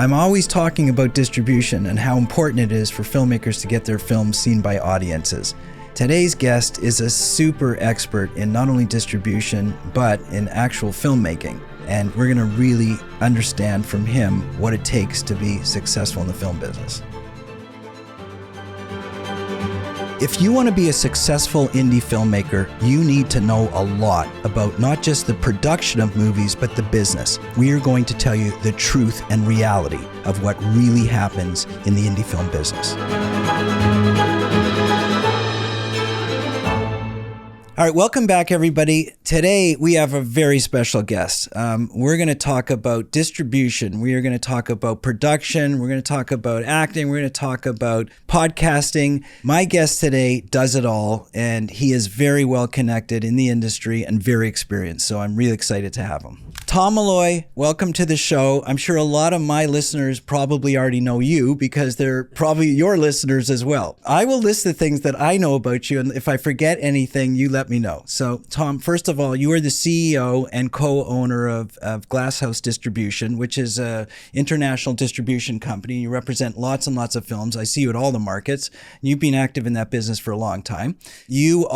I'm always talking about distribution and how important it is for filmmakers to get their films seen by audiences. Today's guest is a super expert in not only distribution, but in actual filmmaking. And we're gonna really understand from him what it takes to be successful in the film business. If you want to be a successful indie filmmaker, you need to know a lot about not just the production of movies, but the business. We are going to tell you the truth and reality of what really happens in the indie film business. All right, welcome back, everybody. Today, we have a very special guest. We're going to talk about distribution. We are going to talk about production. We're going to talk about acting. We're going to talk about podcasting. My guest today does it all, and he is very well connected in the industry and very experienced, so I'm really excited to have him. Tom Malloy, welcome to the show. I'm sure a lot of my listeners probably already know you because they're probably your listeners as well. I will list the things that I know about you, and if I forget anything, you let me know. So, Tom, first of all, you are the CEO and co-owner of Glasshouse Distribution, which is an international distribution company. You represent lots and lots of films. I see you at all the markets. You've been active in that business for a long time. You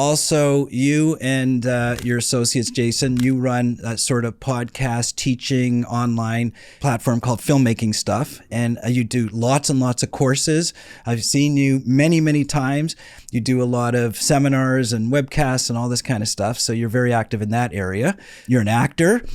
and your associates, Jason, you run a sort of podcast teaching online platform called Filmmaking Stuff, and you do lots and lots of courses. I've seen you many, many times. You do a lot of seminars and webcasts and all this kind of stuff, so you're very active in that area. You're an actor.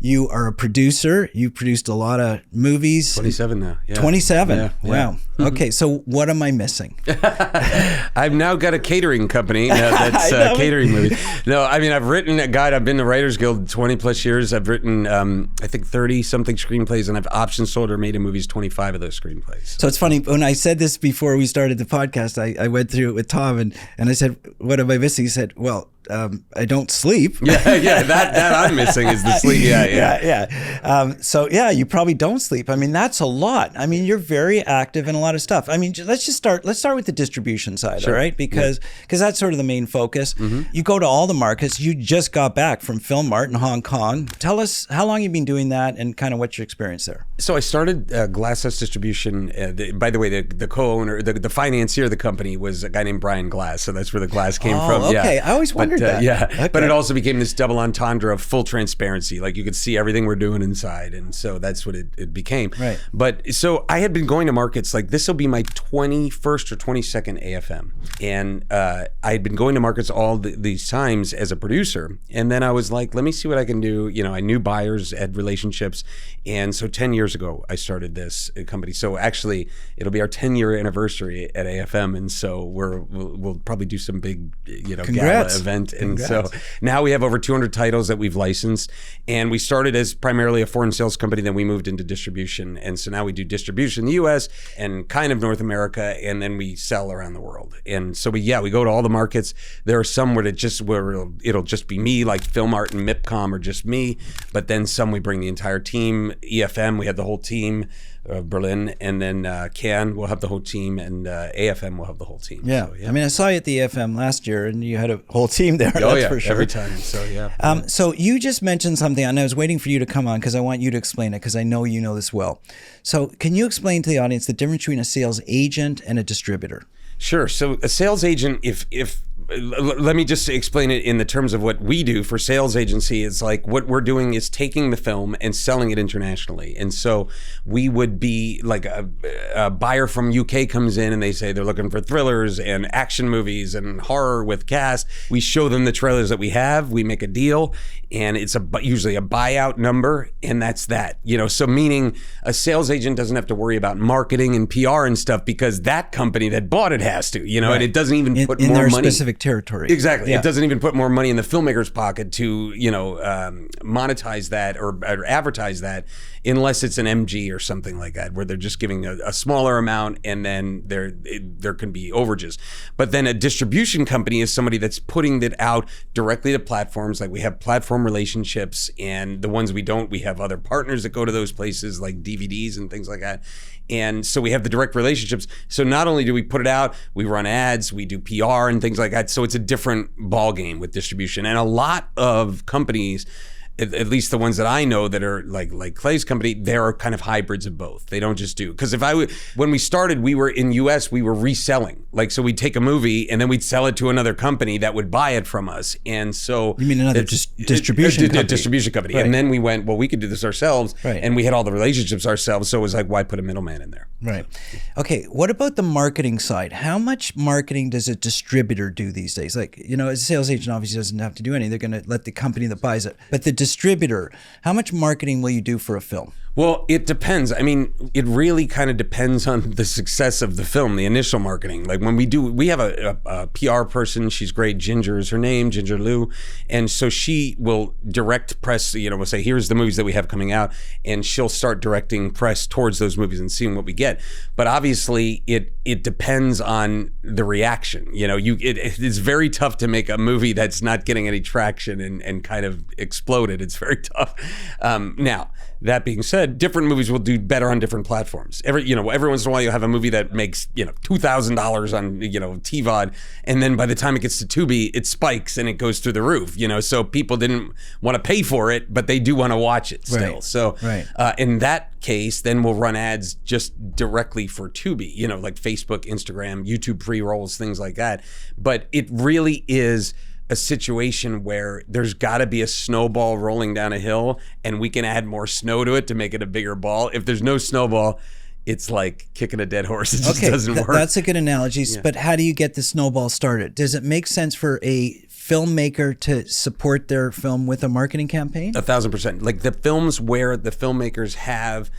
You are a producer. You produced a lot of movies. 27 now. Yeah. 27. Yeah. Wow. Okay, so what am I missing? I've now got a catering company that's catering movies. No, I mean, I've written a guide. I've been in the Writers Guild 20 plus years. I've written, I think 30 something screenplays, and I've option sold or made in movies 25 of those screenplays. So it's funny, when I said this before we started the podcast, I went through it with Tom and I said, what am I missing? He said, well, I don't sleep. Yeah, that I'm missing is the sleep. Yeah. So yeah, you probably don't sleep. I mean, that's a lot. I mean, you're very active in a lot of stuff. I mean, let's start with the distribution side, Sure. all right? Because that's sort of the main focus. Mm-hmm. You go to all the markets. You just got back from Film Mart in Hong Kong. Tell us how long you've been doing that and kind of what's your experience there. So I started Glasshouse Distribution. By the way, the co-owner, the financier of the company was a guy named Brian Glass. So that's where the glass came from. Okay. Yeah. I always wondered that. Okay. But it also became this double entendre of full transparency. Like you could see everything we're doing inside. And so that's what it became. Right. But so I had been going to markets, like this will be my 21st or 22nd AFM. And I had been going to markets all these times as a producer. And then I was like, let me see what I can do. You know, I knew buyers, had relationships. And so 10 years ago, I started this company. So actually, it'll be our 10-year anniversary at AFM. And so we'll probably do some big, gala event. And so now we have over 200 titles that we've licensed, and we started as primarily a foreign sales company, then we moved into distribution. And so now we do distribution in the US and kind of North America, and then we sell around the world. And so we go to all the markets. There are some where it'll just be me, like Film Art and MIPCOM or just me, but then some we bring the entire team. EFM, we have the whole team. Berlin, and then Cannes will have the whole team, and AFM will have the whole team. Yeah. So, yeah. I mean, I saw you at the AFM last year, and you had a whole team there. Oh, that's for sure. Every time. So yeah. So you just mentioned something, and I was waiting for you to come on because I want you to explain it because I know you know this well. So can you explain to the audience the difference between a sales agent and a distributor? Sure. So a sales agent, if let me just explain it in the terms of what we do for sales agency. It's like what we're doing is taking the film and selling it internationally. And so we would be like a buyer from UK comes in and they say they're looking for thrillers and action movies and horror with cast. We show them the trailers that we have. We make a deal, and it's usually a buyout number, and that's that. So meaning a sales agent doesn't have to worry about marketing and PR and stuff because that company that bought it has to. Right. And it doesn't even put in more their money. Specific territory. Exactly. Yeah. It doesn't even put more money in the filmmaker's pocket to, monetize that or advertise that unless it's an MG or something like that, where they're just giving a smaller amount and then there can be overages. But then a distribution company is somebody that's putting it out directly to platforms. Like we have platform relationships, and the ones we don't, we have other partners that go to those places like DVDs and things like that. And so we have the direct relationships. So not only do we put it out, we run ads, we do PR and things like that. So it's a different ball game with distribution. And a lot of companies at least the ones that I know that are like Clay's company, they're kind of hybrids of both. They don't just do, because when we started, we were in US, we were reselling. Like, so we'd take a movie and then we'd sell it to another company that would buy it from us. And so you mean another distribution company? Distribution company. Right. And then we went, well, we could do this ourselves. Right. And we had all the relationships ourselves. So it was like, why put a middleman in there? Right. Okay. What about the marketing side? How much marketing does a distributor do these days? Like, you know, as a sales agent obviously doesn't have to do anything. They're going to let the company that buys it. But the distributor, how much marketing will you do for a film? Well, it depends. I mean, it really kind of depends on the success of the film, the initial marketing. Like when we have a PR person. She's great. Ginger is her name, Ginger Lou. And so she will direct press, you know, we'll say, here's the movies that we have coming out. And she'll start directing press towards those movies and seeing what we get. But obviously, it depends on the reaction. You know, it's very tough to make a movie that's not getting any traction and kind of exploded. It's very tough. Now, that being said, different movies will do better on different platforms. Every once in a while, you'll have a movie that makes, you know, $2,000 on, you know, TVOD, and then by the time it gets to Tubi, it spikes and it goes through the roof. You know, so people didn't want to pay for it, but they do want to watch it still. Right. So in that case, then we'll run ads just directly for Tubi. You know, like Facebook, Instagram, YouTube pre-rolls, things like that. But it really is a situation where there's got to be a snowball rolling down a hill, and we can add more snow to it to make it a bigger ball. If there's no snowball, it's like kicking a dead horse. It just doesn't work. That's a good analogy. Yeah. But how do you get the snowball started? Does it make sense for a filmmaker to support their film with a marketing campaign? 1,000%. Like the films where the filmmakers have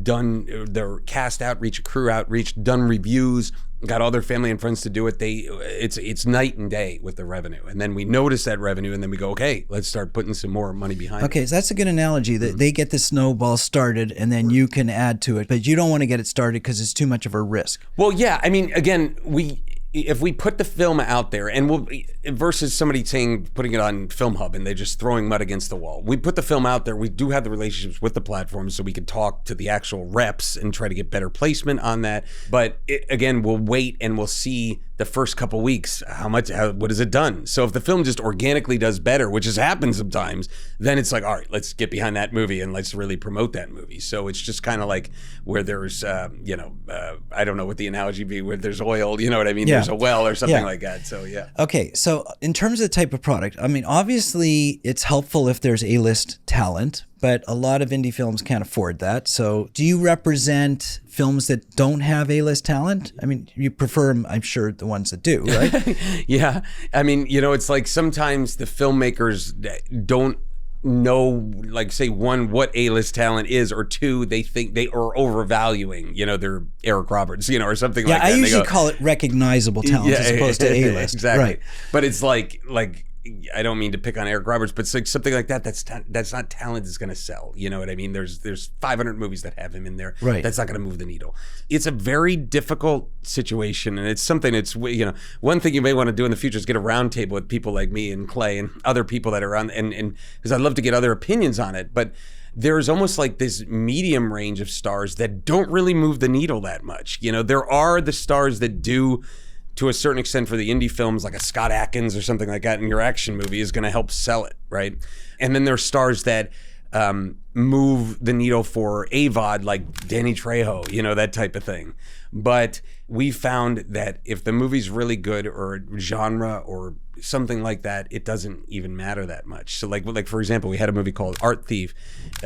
done their cast outreach, crew outreach, done reviews, got all their family and friends to do it. It's night and day with the revenue. And then we notice that revenue and then we go, okay, let's start putting some more money behind it. Okay, so that's a good analogy that they get the snowball started and then you can add to it, but you don't want to get it started because it's too much of a risk. Well, yeah, I mean, again, if we put the film out there and versus somebody putting it on Film Hub and they're just throwing mud against the wall. We put the film out there. We do have the relationships with the platforms so we can talk to the actual reps and try to get better placement on that. But again, we'll wait and we'll see the first couple weeks, what has it done? So if the film just organically does better, which has happened sometimes, then it's like, all right, let's get behind that movie and let's really promote that movie. So it's just kind of like where there's, I don't know what the analogy be, where there's oil, you know what I mean? Yeah. There's a well or something like that. So yeah. Okay. So in terms of the type of product, I mean, obviously it's helpful if there's A-list talent, but a lot of indie films can't afford that. So do you represent films that don't have A-list talent? I mean, you prefer, I'm sure, the ones that do, right? Yeah. I mean, you know, it's like sometimes the filmmakers don't know, like, say, one, what A-list talent is, or two, they think they are overvaluing, you know, their Eric Roberts, you know, or something like that. Yeah, I usually call it recognizable talent as opposed to A-list. Exactly. Right. But it's like I don't mean to pick on Eric Roberts, but it's like something like that. That's not talent that's going to sell. You know what I mean? There's 500 movies that have him in there. Right. That's not going to move the needle. It's a very difficult situation, and it's something that's, you know, one thing you may want to do in the future is get a roundtable with people like me and Clay and other people that are on, and because I'd love to get other opinions on it, but there's almost like this medium range of stars that don't really move the needle that much. You know, there are the stars that do, to a certain extent, for the indie films, like a Scott Adkins or something like that, and your action movie is going to help sell it, right? And then there's stars that move the needle for AVOD, like Danny Trejo, you know, that type of thing. But we found that if the movie's really good, or genre or something like that, it doesn't even matter that much. So like for example, we had a movie called Art Thief.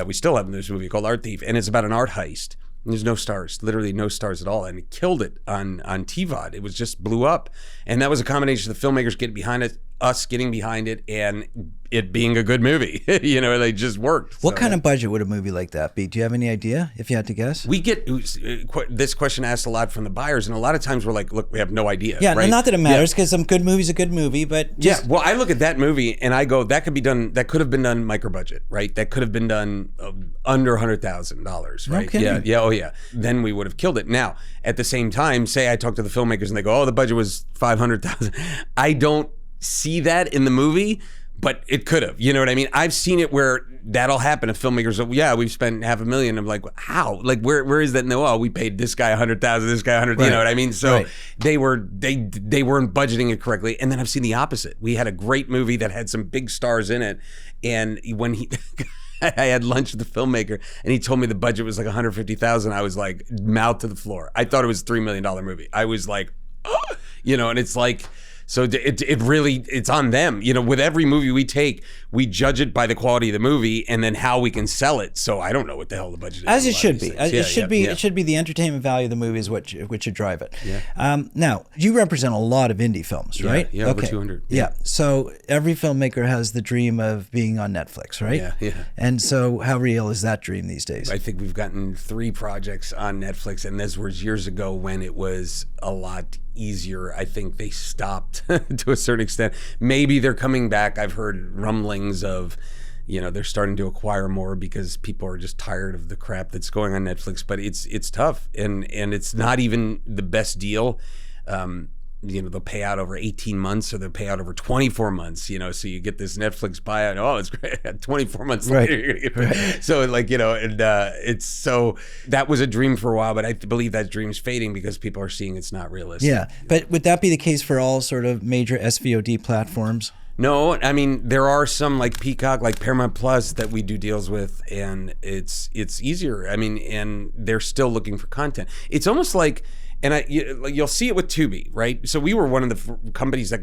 We still have this movie called Art Thief, and it's about an art heist. There's no stars, literally no stars at all. And it killed it on TVOD. It was just blew up. And that was a combination of the filmmakers getting behind it, us getting behind it, and it being a good movie. You know, they just worked. What kind of budget would a movie like that be? Do you have any idea, if you had to guess? We get this question asked a lot from the buyers, and a lot of times we're like, look, we have no idea. Yeah, right? Not that it matters, because some good movie's a good movie, but just... Yeah, well, I look at that movie and I go, that could have been done micro budget, right? That could have been done under $100,000, right? Okay. Yeah, oh yeah. Then we would have killed it. Now, at the same time, say I talk to the filmmakers and they go, oh, the budget was $500,000. I don't see that in the movie, but it could have. You know what I mean? I've seen it where that'll happen. If filmmakers go, yeah, we've spent $500,000. I'm like, how? Like, where is that? No, oh, we paid this guy $100,000, this guy $100,000. You know what I mean? So they weren't budgeting it correctly. And then I've seen the opposite. We had a great movie that had some big stars in it, and when I had lunch with the filmmaker, and he told me the budget was like $150,000. I was like, mouth to the floor. I thought it was a $3 million movie. I was like, oh, and it's like. So it really, it's on them. With every movie we take, we judge it by the quality of the movie and then how we can sell it. So I don't know what the hell the budget is. As it should be. It should be the entertainment value of the movie is what should drive it. Yeah. Now, you represent a lot of indie films, right? Yeah, over 200. Yeah. So every filmmaker has the dream of being on Netflix, right? Yeah. And so how real is that dream these days? I think we've gotten 3 projects on Netflix, and this was years ago when it was a lot easier. I think they stopped to a certain extent. Maybe they're coming back. I've heard rumblings of, they're starting to acquire more because people are just tired of the crap that's going on Netflix. But it's tough, and it's not even the best deal. They'll pay out over 18 months or they'll pay out over 24 months, so you get this Netflix buyout. Oh, it's great. 24 months later. Right. So it's so that was a dream for a while, but I believe that dream's fading because people are seeing it's not realistic. Yeah. But would that be the case for all sort of major SVOD platforms? No, I mean, there are some like Peacock, like Paramount Plus that we do deals with, and it's easier. I mean, and they're still looking for content. It's almost like, and you'll see it with Tubi, right? So we were one of the first companies that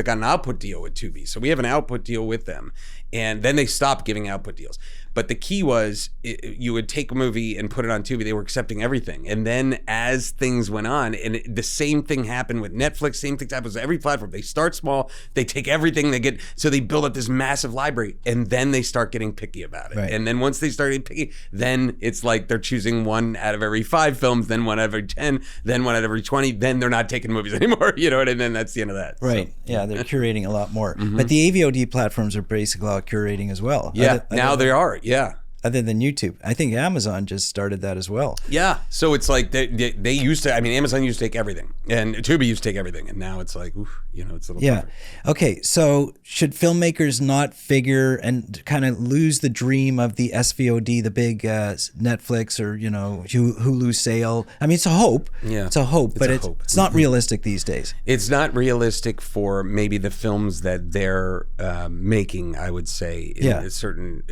got an output deal with Tubi. So we have an output deal with them, and then they stopped giving output deals. But the key was you would take a movie and put it on Tubi. They were accepting everything. And then as things went on, and the same thing happened with Netflix, same thing happens with every platform. They start small, they take everything they get, so they build up this massive library, and then they start getting picky about it. Right. And then once they start getting picky, then it's like they're choosing 1 out of every 5 films, then 1 out of every 10, then 1 out of every 20, then they're not taking movies anymore, and then that's the end of that. Right. So. Yeah, they're curating a lot more. Mm-hmm. But the AVOD platforms are basically all curating as well. Yeah, now they are, yeah. Other than YouTube. I think Amazon just started that as well. Yeah. So it's like they used to, Amazon used to take everything, and Tubi used to take everything, and now it's like, oof, it's a little tougher. Okay. So should filmmakers not figure and kind of lose the dream of the SVOD, the big Netflix or, Hulu sale? I mean, it's a hope. Yeah. It's a hope, but it's not realistic these days. It's not realistic for maybe the films that they're making, I would say, to a certain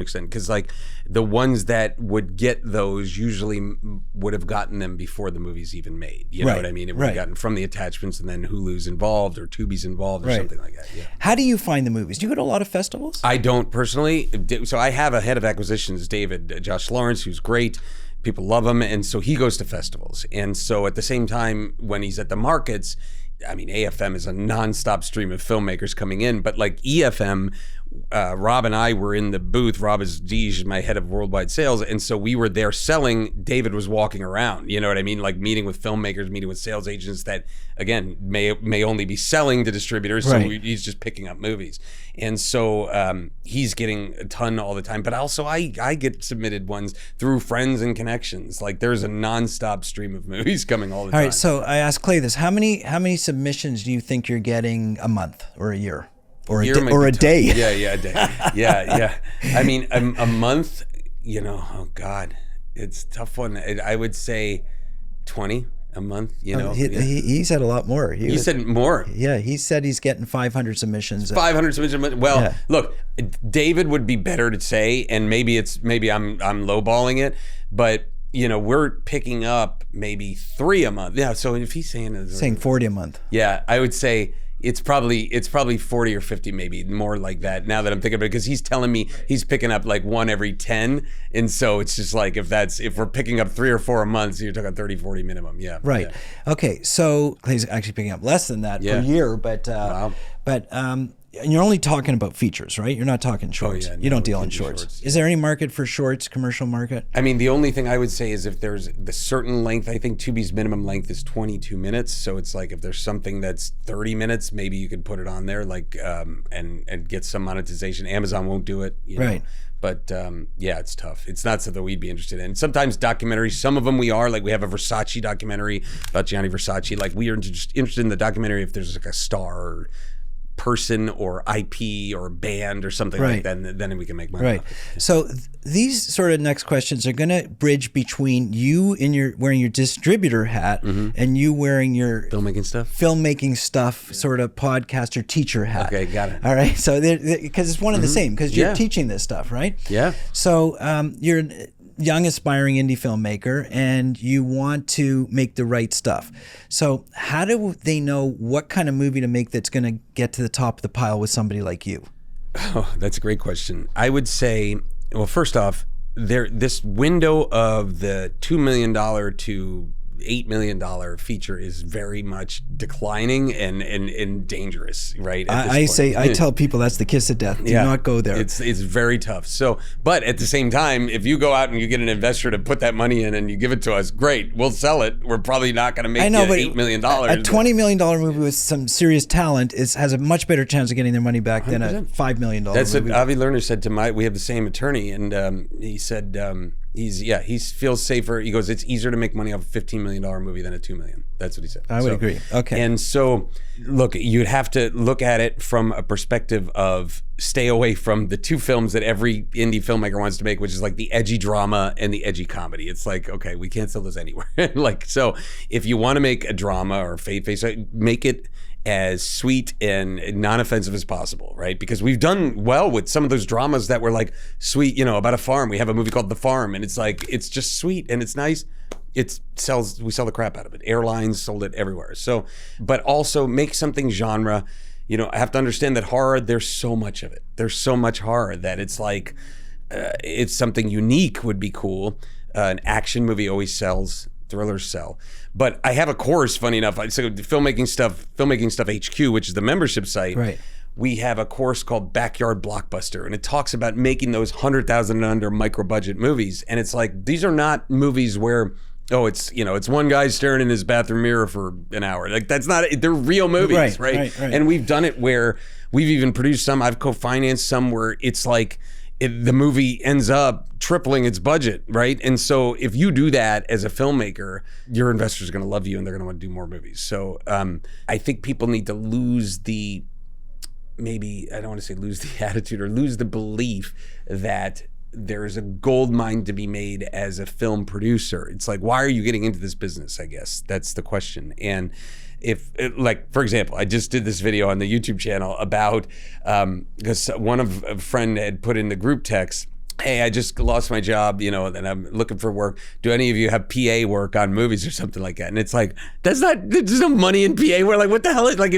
extent. Because like the ones that would get those usually would have gotten them before the movie's even made. You know what I mean? It would have gotten from the attachments, and then Hulu's involved or Tubi's involved or something like that. Yeah. How do you find the movies? Do you go to a lot of festivals? I don't personally. So I have a head of acquisitions, David, Josh Lawrence, who's great. People love him. And so he goes to festivals. And so at the same time, when he's at the markets, AFM is a nonstop stream of filmmakers coming in, but like EFM, Rob and I were in the booth. Rob is my head of worldwide sales, and so we were there selling. David was walking around, you know what I mean, like meeting with filmmakers, meeting with sales agents that, again, may only be selling to distributors. So he's just picking up movies, and so he's getting a ton all the time. But also, I get submitted ones through friends and connections. Like there's a nonstop stream of movies coming all the time. All right, so I asked Clay this: how many submissions do you think you're getting a month or a year? Or a day. Yeah, a day. Yeah. A month, oh God, it's a tough one. I would say 20 a month, He said a lot more. He said more. Yeah, he said he's getting 500 submissions. 500 submissions. Well, look, David would be better to say, and maybe I'm lowballing it, but we're picking up maybe 3 a month. Yeah, so if he's saying 40 a month. Yeah, I would say it's probably 40 or 50, maybe more like that, now that I'm thinking about it, because he's telling me he's picking up like 1 every 10, and so it's just like if we're picking up 3 or 4 a month, so you're talking 30, 40 minimum. Yeah. Right. Yeah. Okay, so Clay's actually picking up less than that per year, but wow. And you're only talking about features, right? You're not talking shorts. You don't deal in shorts. Is there any market for shorts, commercial market? The only thing I would say is if there's the certain length, I think Tubi's minimum length is 22 minutes. So it's like if there's something that's 30 minutes, maybe you could put it on there, like and get some monetization. Amazon won't do it, right? But it's tough. It's not something we'd be interested in. Sometimes documentaries, some of them we are. Like we have a Versace documentary about Gianni Versace. Like we are interested in the documentary if there's like a star or person or IP or band or something like that, then we can make money. Right. Off it. So these sort of next questions are going to bridge between you in your wearing your distributor hat and you wearing your filmmaking stuff sort of podcaster teacher hat. Okay, got it. All right. So because it's one and the same, because you're teaching this stuff, right? Yeah. So you're young aspiring indie filmmaker and you want to make the right stuff. So how do they know what kind of movie to make that's going to get to the top of the pile with somebody like you? Oh, that's a great question. I would say, well, first off, this window of the $2 million to $8 million feature is very much declining and dangerous, right? I tell people that's the kiss of death. Do not go there. It's very tough. So, but at the same time, if you go out and you get an investor to put that money in and you give it to us, great, we'll sell it. We're probably not going to make $8 million. A $20 million movie with some serious talent has a much better chance of getting their money back 100%. Than a $5 million That's movie. What Avi Lerner said to we have the same attorney, and he said he feels safer. He goes, it's easier to make money off a $15 million movie than a $2 million. That's what he said. I would agree. Okay. And so, look, you'd have to look at it from a perspective of stay away from the two films that every indie filmmaker wants to make, which is like the edgy drama and the edgy comedy. It's like, okay, we can't sell this anywhere. So if you want to make a drama or faith-based, make it as sweet and non-offensive as possible, right? Because we've done well with some of those dramas that were like sweet, about a farm. We have a movie called The Farm, and it's like, it's just sweet and it's nice. We sell the crap out of it. Airlines sold it everywhere. So, but also make something genre. I have to understand that horror, there's so much of it. There's so much horror that it's like, it's something unique would be cool. An action movie always sells. Thrillers sell. But I have a course, funny enough. So filmmaking stuff HQ, which is the membership site. Right. We have a course called Backyard Blockbuster, and it talks about making those 100,000 and under micro budget movies. And it's like, these are not movies where, it's one guy staring in his bathroom mirror for an hour. Like, that's not, they're real movies, right? And we've done it where we've even produced some, I've co-financed some where it's like, the movie ends up tripling its budget, right? And so if you do that as a filmmaker, your investors are going to love you and they're going to want to do more movies. So I think people need to lose the attitude or lose the belief that there's a gold mine to be made as a film producer. It's like, why are you getting into this business? I guess that's the question. And for example, I just did this video on the YouTube channel about, because a friend had put in the group text, hey, I just lost my job, and I'm looking for work. Do any of you have PA work on movies or something like that? And it's like, there's no money in PA. We're like, what the hell? Like,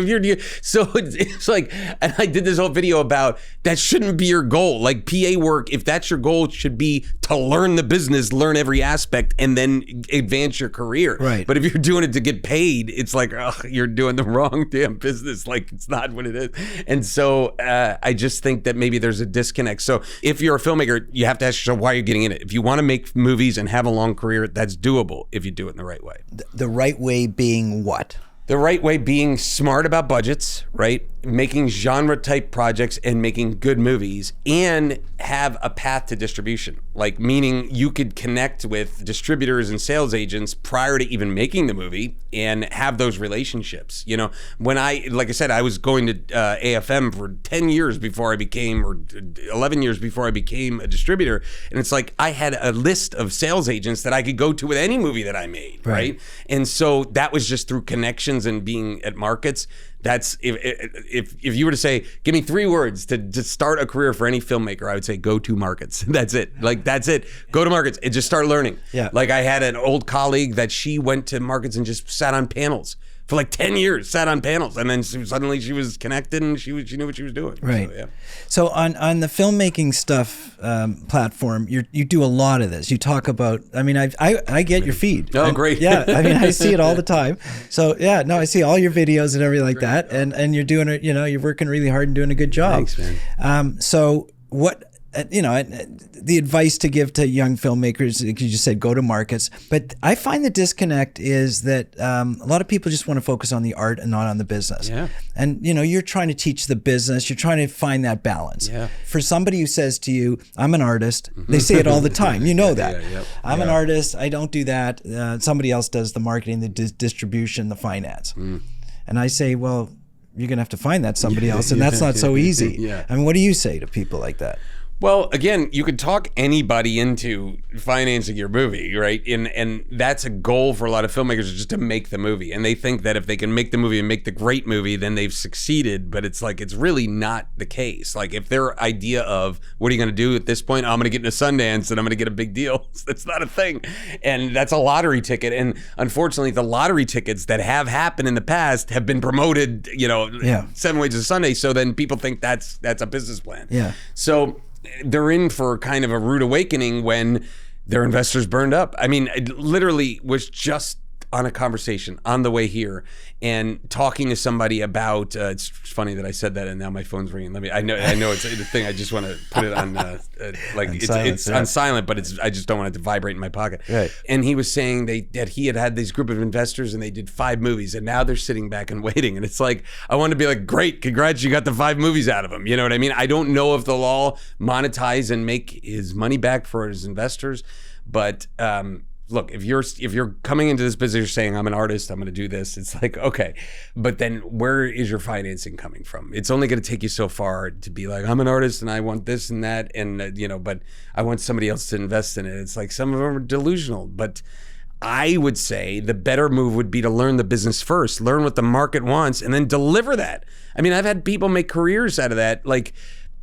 so it's like, and I did this whole video about that shouldn't be your goal. Like, PA work, if that's your goal, it should be to learn the business, learn every aspect, and then advance your career. Right. But if you're doing it to get paid, it's like, you're doing the wrong damn business. Like, it's not what it is. And so I just think that maybe there's a disconnect. So if you're a filmmaker, you have to ask yourself why you're getting in it. If you want to make movies and have a long career, that's doable if you do it in the right way. The right way being what? The right way being smart about budgets, right? Making genre type projects and making good movies, and have a path to distribution. Like, meaning you could connect with distributors and sales agents prior to even making the movie and have those relationships. When like I said, I was going to AFM for 10 years before I became, or 11 years before I became a distributor. And it's like, I had a list of sales agents that I could go to with any movie that I made, right? And so that was just through connections and being at markets. That's if you were to say, give me 3 words to start a career for any filmmaker, I would say go to markets. That's it. Like, that's it. Go to markets and just start learning. Yeah. Like, I had an old colleague that she went to markets and just sat on panels for like 10 years, sat on panels, and then suddenly she was connected and she knew what she was doing. Right. So, yeah. So on the filmmaking stuff platform, you do a lot of this. You talk about, I get your feed. Oh, great. Yeah, I see it all the time. So yeah, no, I see all your videos and everything like that, and you're doing it. You're working really hard and doing a good job. Thanks, man. So what? The advice to give to young filmmakers, like you just said, go to markets. But I find the disconnect is that a lot of people just want to focus on the art and not on the business. Yeah. And, you're trying to teach the business. You're trying to find that balance. Yeah. For somebody who says to you, I'm an artist, they say it all the time. You know that. I'm an artist. I don't do that. Somebody else does the marketing, the distribution, the finance. And I say, well, you're going to have to find that somebody else, and that's not so easy. Yeah. I mean, what do you say to people like that? Well, again, you could talk anybody into financing your movie, right? And that's a goal for a lot of filmmakers, is just to make the movie. And they think that if they can make the movie and make the great movie, then they've succeeded. But it's like, it's really not the case. Like, if their idea of what are you going to do at this point? I'm going to get into Sundance and I'm going to get a big deal. That's not a thing. And that's a lottery ticket. And unfortunately, the lottery tickets that have happened in the past have been promoted, 7 ways to Sunday. So then people think that's a business plan. Yeah. So they're in for kind of a rude awakening when their investors burned up. I mean, I literally was just on a conversation on the way here and talking to somebody about, it's funny that I said that and now my phone's ringing. I know it's the thing. I just want to put it on, it's on silent, but I just don't want it to vibrate in my pocket. Right. And he was saying that he had this group of investors and they did 5 movies and now they're sitting back and waiting. And it's like, I want to be like, great, congrats, you got the 5 movies out of them. You know what I mean? I don't know if they'll all monetize and make his money back for his investors, but, look, if you're coming into this business, you're saying, I'm an artist, I'm going to do this. It's like, okay, but then where is your financing coming from? It's only going to take you so far to be like, I'm an artist and I want this and that. And, but I want somebody else to invest in it. It's like some of them are delusional, but I would say the better move would be to learn the business first, learn what the market wants, and then deliver that. I mean, I've had people make careers out of that. Like,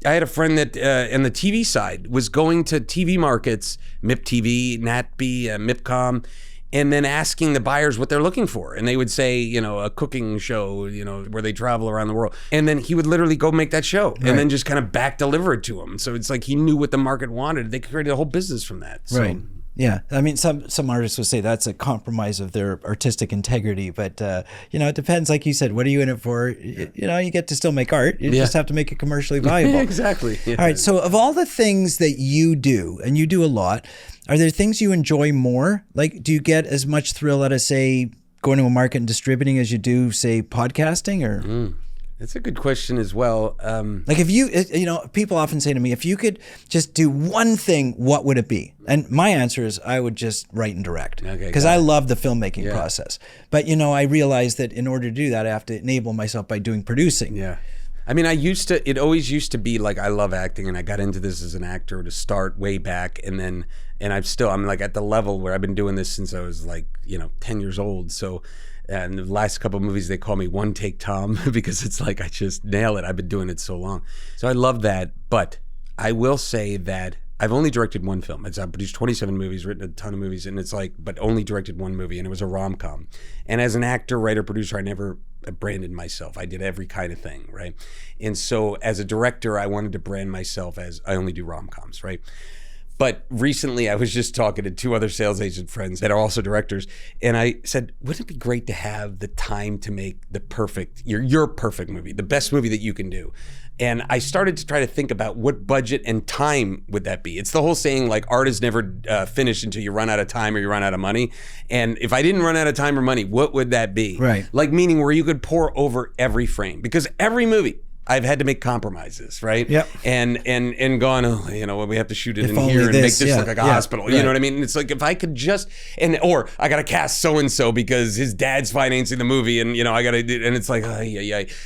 I had a friend that, on the TV side, was going to TV markets, MIP TV, NatB, MIPCOM, and then asking the buyers what they're looking for. And they would say, a cooking show, where they travel around the world. And then he would literally go make that show and then just kind of back deliver it to them. So it's like he knew what the market wanted. They created a whole business from that. So, right. Yeah, I mean, some artists would say that's a compromise of their artistic integrity, but it depends. Like you said, what are you in it for? You get to still make art. You just have to make it commercially valuable. Exactly. Yeah. All right. So, of all the things that you do, and you do a lot, are there things you enjoy more? Like, do you get as much thrill out of, say, going to a market and distributing as you do, say, podcasting? Or That's a good question as well. Like, if you people often say to me, if you could just do one thing, what would it be? And my answer is I would just write and direct, because I love the filmmaking process. But, I realize that in order to do that, I have to enable myself by doing producing. Yeah. I mean, it always used to be like, I love acting and I got into this as an actor to start way back. And I'm like at the level where I've been doing this since I was like, 10 years old. So, and the last couple of movies, they call me One Take Tom because it's like, I just nail it. I've been doing it so long. So I love that. But I will say that I've only directed one film. I've produced 27 movies, written a ton of movies, and it's like, but only directed one movie, and it was a rom-com. And as an actor, writer, producer, I never branded myself. I did every kind of thing, right? And so as a director, I wanted to brand myself as I only do rom-coms, right? But recently, I was just talking to 2 other sales agent friends that are also directors, and I said, wouldn't it be great to have the time to make the perfect, your perfect movie, the best movie that you can do? And I started to try to think about what budget and time would that be. It's the whole saying, like, art is never finished until you run out of time or you run out of money. And if I didn't run out of time or money, what would that be? Right. Like, meaning where you could pour over every frame. Because every movie, I've had to make compromises, right? Yep. And gone, we have to shoot it If in only here and this, make this look like a hospital. right. You know what I mean? And it's like, if I could just, or I got to cast so-and-so because his dad's financing the movie and, I got to, and it's like,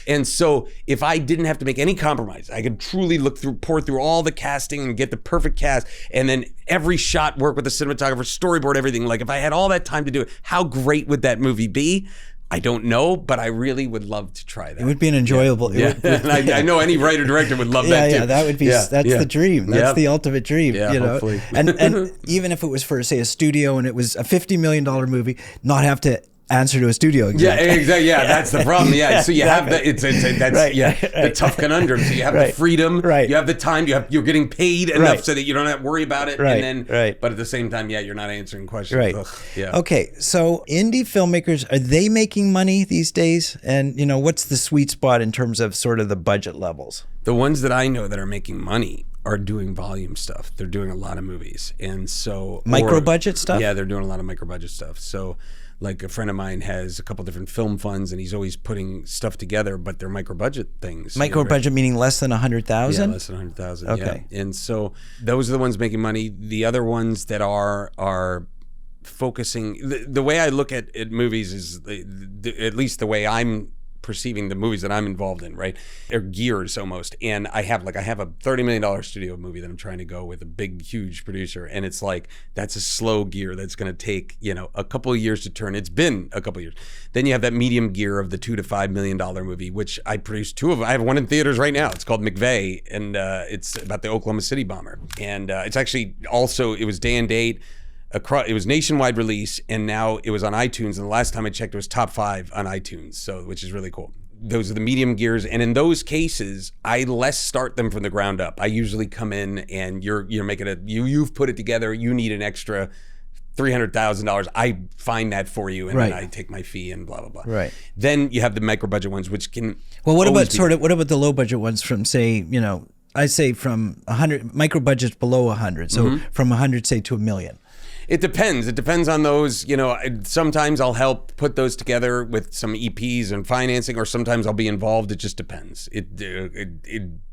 And so if I didn't have to make any compromise, I could truly pour through all the casting and get the perfect cast, and then every shot work with the cinematographer, storyboard, everything. Like, if I had all that time to do it, how great would that movie be? I don't know, but I really would love to try that. It would be an enjoyable. Yeah. And I know any writer director would love that too. Yeah, that would be. That's the dream. That's the ultimate dream. Yeah, hopefully. And even if it was for, say, a studio and it was a $50 million movie, not have to answer to a studio exec. Yeah, exactly. Yeah, that's the problem. Yeah, so you have the the tough conundrum. So you have the freedom. Right. You have the time. You're getting paid enough so that you don't have to worry about it. Right. And then, but at the same time, you're not answering questions. Right. Ugh, yeah. Okay. So indie filmmakers, are they making money these days? And what's the sweet spot in terms of sort of the budget levels? The ones that I know that are making money are doing volume stuff. They're doing a lot of movies, and so micro budget stuff. Yeah, they're doing a lot of micro budget stuff. So, like, a friend of mine has a couple different film funds, and he's always putting stuff together, but they're micro budget things. Micro budget meaning less than 100,000. Yeah, less than 100,000. Okay, yeah. And so those are the ones making money. The other ones that are focusing. The way I look at movies is at least the way I'm perceiving the movies that I'm involved in, right? They're gears almost. And I have a $30 million studio movie that I'm trying to go with a big, huge producer. And it's like, that's a slow gear that's going to take, a couple of years to turn. It's been a couple of years. Then you have that medium gear of the $2 to $5 million movie, which I produced 2 of. I have one in theaters right now. It's called McVeigh, and it's about the Oklahoma City bomber. And it's actually also, it was day and date. It was nationwide release, and now it was on iTunes. And the last time I checked, it was top 5 on iTunes, so which is really cool. Those are the medium gears, and in those cases, I less start them from the ground up. I usually come in, and you're making you've put it together. You need an extra $300,000. I find that for you, and then I take my fee and blah blah blah. Right. Then you have the micro budget ones, which can. Well, what about the low budget ones from, say, I say from 100, micro budgets below 100, so from 100, say, to $1 million. It depends. It depends on those. Sometimes I'll help put those together with some EPs and financing, or sometimes I'll be involved. It just depends.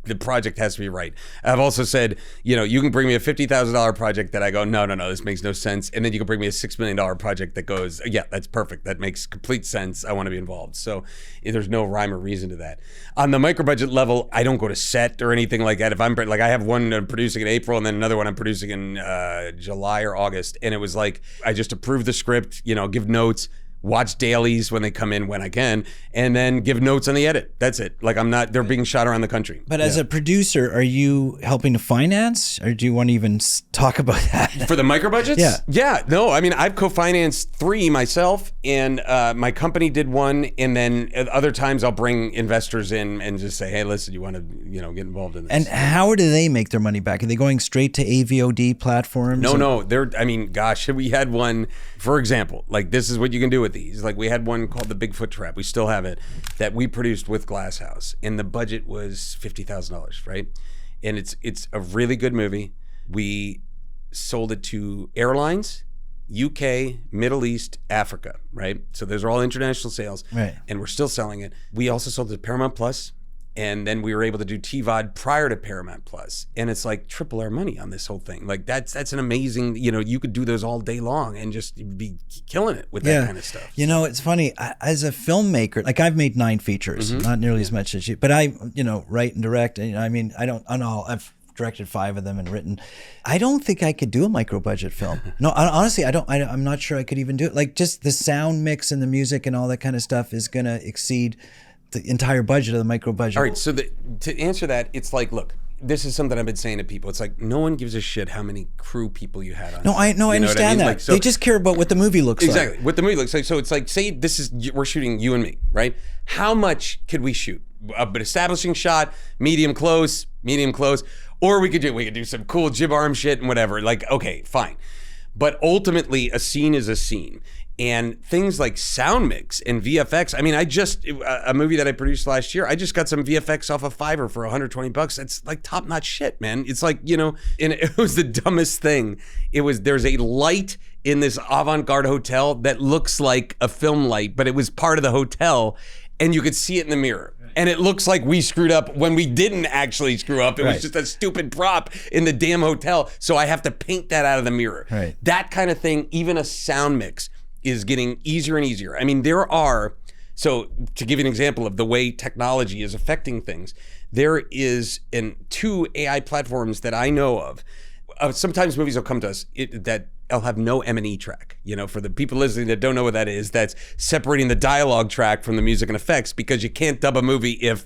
The project has to be right. I've also said, you can bring me a $50,000 project that I go, no, this makes no sense. And then you can bring me a $6 million project that goes, yeah, that's perfect. That makes complete sense. I want to be involved. So there's no rhyme or reason to that. On the micro budget level, I don't go to set or anything like that. If I'm I have one I'm producing in April, and then another one I'm producing in July or August. And it was like, I just approve the script, give notes, watch dailies when they come in when I can, and then give notes on the edit. That's it. They're being shot around the country. But as a producer, are you helping to finance, or do you want to even talk about that? For the micro budgets? Yeah. Yeah. No, I mean, I've co-financed 3 myself, and my company did one, and then at other times I'll bring investors in and just say, hey, listen, you want to, get involved in this. And how do they make their money back? Are they going straight to AVOD platforms? No. We had one, for example, this is what you can do with these. We had one called The Bigfoot Trap. We still have it, that we produced with Glass House, and the budget was $50,000, right? And it's a really good movie. We sold it to airlines, UK, Middle East, Africa, right? So those are all international sales, right? And we're still selling it. We also sold it to Paramount Plus. And then we were able to do TVOD prior to Paramount Plus, and it's triple our money on this whole thing. That's an amazing. You could do those all day long and just be killing it with that kind of stuff. It's funny, as a filmmaker, I've made 9 features, not nearly as much as you, but I write and direct. And I've directed 5 of them and written. I don't think I could do a micro budget film. No, honestly, I'm not sure I could even do it. Just the sound mix and the music and all that kind of stuff is going to exceed the entire budget of the micro budget. All right, so to answer that, it's look, this is something I've been saying to people. It's no one gives a shit how many crew people you had on. I understand that. They just care about what the movie looks like. Exactly, what the movie looks like. So it's say we're shooting you and me, right? How much could we shoot? An establishing shot, medium close, or we could do some cool jib arm shit and whatever. Okay, fine. But ultimately, a scene is a scene. And things like sound mix and VFX. I mean, a movie that I produced last year, I just got some VFX off of Fiverr for $120. That's top-notch shit, man. It's and it was the dumbest thing. There's a light in this avant-garde hotel that looks like a film light, but it was part of the hotel, and you could see it in the mirror. And it looks like we screwed up when we didn't actually screw up. It was just a stupid prop in the damn hotel. So I have to paint that out of the mirror. Right. That kind of thing, even a sound mix, is getting easier and easier. I mean, so to give you an example of the way technology is affecting things, there is 2 AI platforms that I know of. Sometimes movies will come to us that I'll have no M&E track. For the people listening that don't know what that is, that's separating the dialogue track from the music and effects, because you can't dub a movie if,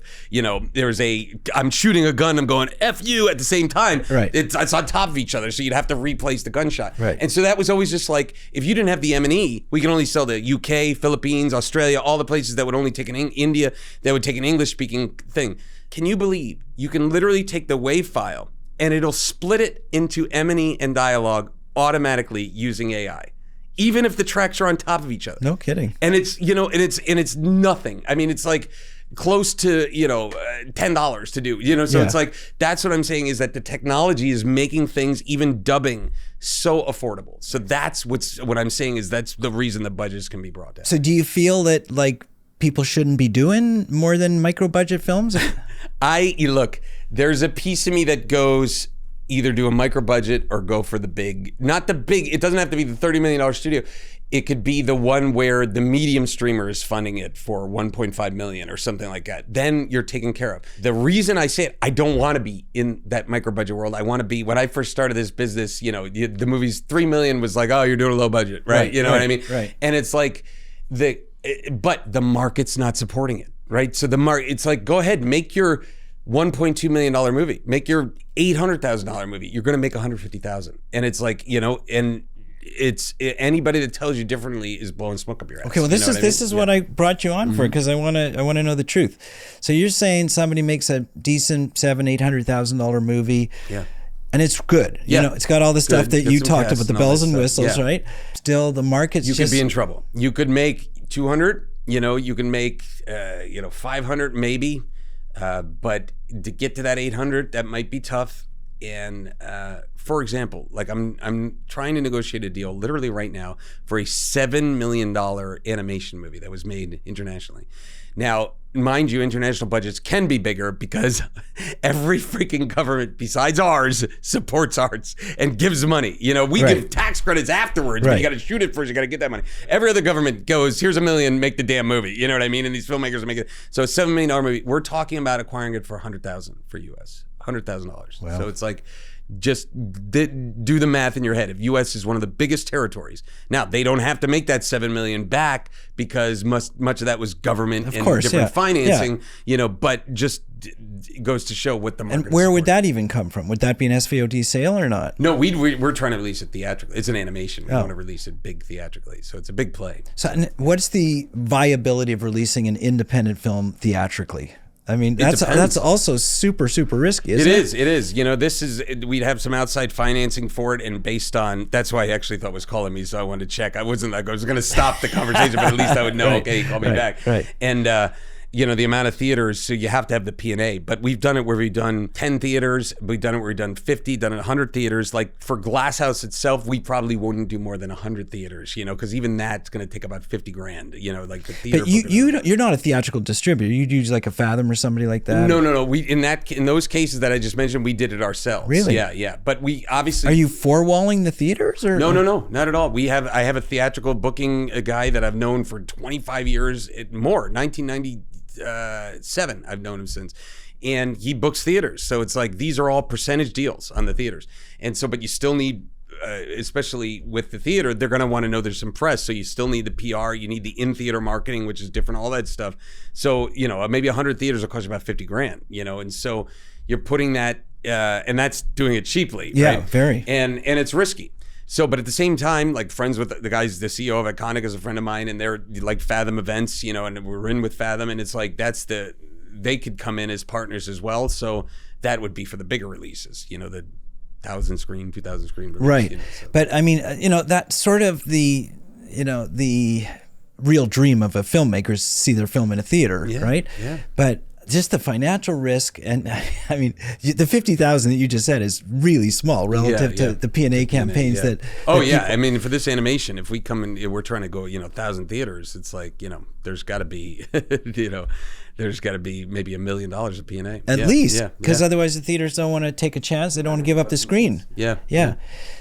I'm shooting a gun, I'm going, F you at the same time. Right. It's on top of each other, so you'd have to replace the gunshot. Right. And so that was always just if you didn't have the M&E, we can only sell the UK, Philippines, Australia, all the places that would only take India, that would take an English-speaking thing. Can you believe you can literally take the WAV file and it'll split it into M&E and dialogue automatically using AI, even if the tracks are on top of each other. No kidding. And it's it's nothing. I mean, it's close to $10 to do. So it's that's what I'm saying, is that the technology is making things, even dubbing, so affordable. So that's what I'm saying, is that's the reason the budgets can be brought down. So do you feel that people shouldn't be doing more than micro budget films? Look, there's a piece of me that goes, either do a micro budget or go for the big, not the big, it doesn't have to be the $30 million studio. It could be the one where the medium streamer is funding it for 1.5 million or something like that. Then you're taken care of. The reason I say it, I don't want to be in that micro budget world. I want to be, when I first started this business, the movies 3 million was like, oh, you're doing a low budget, right? You know what I mean? Right. And it's like, but the market's not supporting it, right? So it's like, go ahead, make your $1.2 million movie, make your $800,000 movie. You're going to make $150,000. And it's like, and it's anybody that tells you differently is blowing smoke up your ass. Okay, well, this is what I brought you on for, because I want to know the truth. So you're saying somebody makes a decent $700,000-$800,000 movie, and it's good. It's got all the stuff that you talked about, the bells and whistles, right? Still, the market's you could be in trouble. You could make 200. You can make 500 maybe, but to get to that 800, that might be tough. And for example, like I'm trying to negotiate a deal literally right now for a $7 million animation movie that was made internationally. Now, mind you, international budgets can be bigger because every freaking government besides ours supports arts and gives money. We give tax credits afterwards, but you got to shoot it first. You got to get that money. Every other government goes, here's $1 million, make the damn movie. You know what I mean? And these filmmakers are making it. So a $7 million movie, we're talking about acquiring it for $100,000 for US. $100,000. Wow. So it's like, just do the math in your head. If U.S. is one of the biggest territories, now they don't have to make that $7 million back because much of that was government different financing. But just it goes to show what the market. And where would that even come from? Would that be an SVOD sale or not? No, we're trying to release it theatrically. It's an animation. We want to release it big theatrically, so it's a big play. So, what's the viability of releasing an independent film theatrically? I mean, that's also super, super risky, isn't it? It is. We'd have some outside financing for it, and based on, that's why I actually thought was calling me, so I wanted to check. I wasn't like, I was going to stop the conversation, but at least I would know, okay, he called me back. Right. And, the amount of theaters, so you have to have the P&A, but we've done it where we've done 10 theaters, we've done it where we've done 50, done it 100 theaters. Like for Glass House itself, we probably wouldn't do more than 100 theaters, because even that's going to take about $50,000, like the theater. But you're not a theatrical distributor. You'd use like a Fathom or somebody like that? No. We in those cases that I just mentioned, we did it ourselves. Really? Yeah. But we obviously. Are you four-walling the theaters or? No, not at all. I have a theatrical booking guy that I've known for 25 years, more, 1997. I've known him since, and he books theaters. So it's like these are all percentage deals on the theaters, and so but you still need, especially with the theater, they're going to want to know there's some press. So you still need the PR, you need the in-theater marketing, which is different, all that stuff. So maybe 100 theaters will cost you about $50,000, and so you're putting that, and that's doing it cheaply. Yeah, right? Very. And it's risky. So, but at the same time, like friends with the guys, the CEO of Iconic is a friend of mine, and they're like Fathom events, and we're in with Fathom, and it's like they could come in as partners as well. So that would be for the bigger releases, the 1,000 screen, 2,000 screen release. Right. But I mean, that's sort of the real dream of a filmmaker is to see their film in a theater, right? Yeah. But just the financial risk, and I mean, the $50,000 that you just said is really small relative to the P&A campaigns that. Oh yeah, I mean, for this animation, if we come in, we're trying to go, 1,000 theaters. It's like, there's got to be, there's got to be maybe $1 million of P&A at least, because otherwise the theaters don't want to take a chance. They don't want to give up the screen. Yeah.